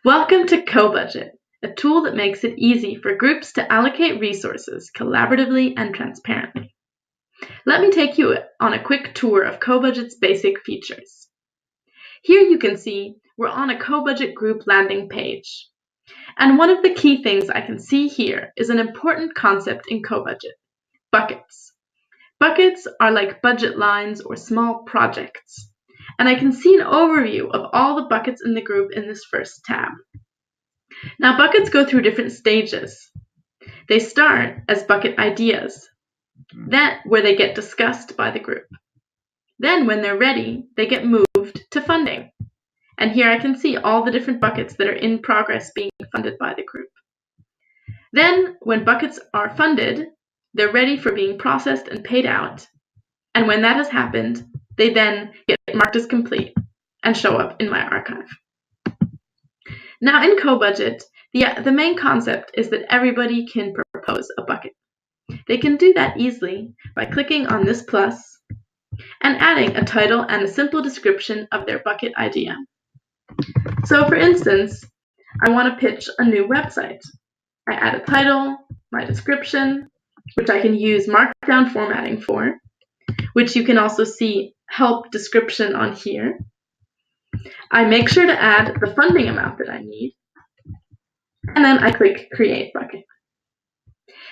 Welcome to Cobudget, a tool that makes it easy for groups to allocate resources collaboratively and transparently. Let me take you on a quick tour of Cobudget's basic features. Here you can see we're on a Cobudget group landing page. And one of the key things I can see here is an important concept in Cobudget: buckets. Buckets are like budget lines or small projects. And I can see an overview of all the buckets in the group in this first tab. Now, buckets go through different stages. They start as bucket ideas, where they get discussed by the group. Then, when they're ready, they get moved to funding. And here I can see all the different buckets that are in progress being funded by the group. Then, when buckets are funded, they're ready for being processed and paid out. And when that has happened, they then get marked as complete and show up in my archive. Now in Cobudget, the main concept is that everybody can propose a bucket. They can do that easily by clicking on this plus and adding a title and a simple description of their bucket idea. So for instance, I want to pitch a new website. I add a title, my description, which I can use markdown formatting for, which you can also see help description on here. I make sure to add the funding amount that I need, and then I click Create Bucket.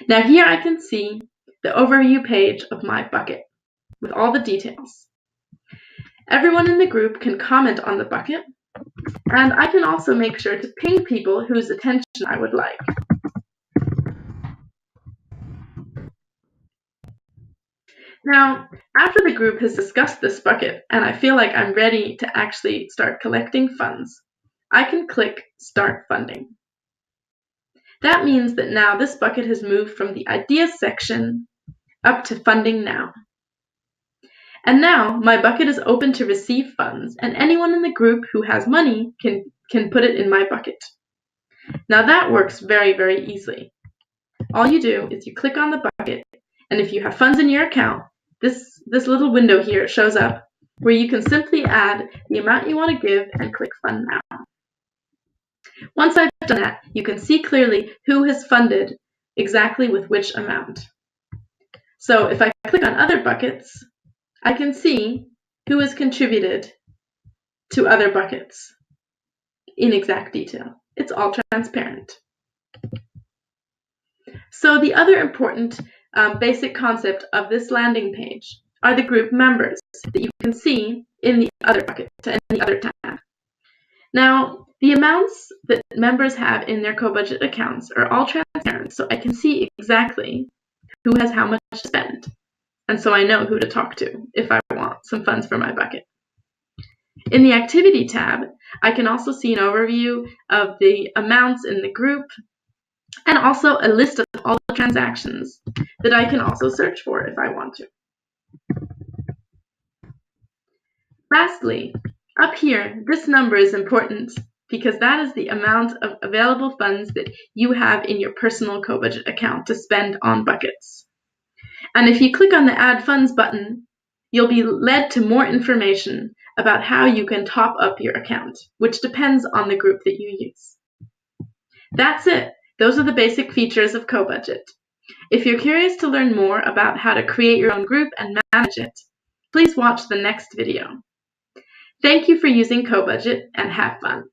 Now here I can see the overview page of my bucket with all the details. Everyone in the group can comment on the bucket, and I can also make sure to ping people whose attention I would like. Now, after the group has discussed this bucket and I feel like I'm ready to actually start collecting funds, I can click Start Funding. That means that now this bucket has moved from the Ideas section up to Funding Now. And now my bucket is open to receive funds, and anyone in the group who has money can put it in my bucket. Now that works very, very easily. All you do is you click on the bucket, and if you have funds in your account, this little window here shows up where you can simply add the amount you want to give and click Fund Now. Once I've done that, you can see clearly who has funded exactly with which amount. So if I click on other buckets, I can see who has contributed to other buckets in exact detail. It's all transparent. So the other important basic concept of this landing page are the group members that you can see in the other bucket and the other tab. Now, the amounts that members have in their Cobudget accounts are all transparent, so I can see exactly who has how much to spend. And so I know who to talk to if I want some funds for my bucket. In the Activity tab, I can also see an overview of the amounts in the group and also a list of all the transactions that I can also search for if I want to. Lastly, up here, this number is important because that is the amount of available funds that you have in your personal Cobudget account to spend on buckets. And if you click on the Add Funds button, you'll be led to more information about how you can top up your account, which depends on the group that you use. That's it. Those are the basic features of Cobudget. If you're curious to learn more about how to create your own group and manage it, please watch the next video. Thank you for using Cobudget and have fun.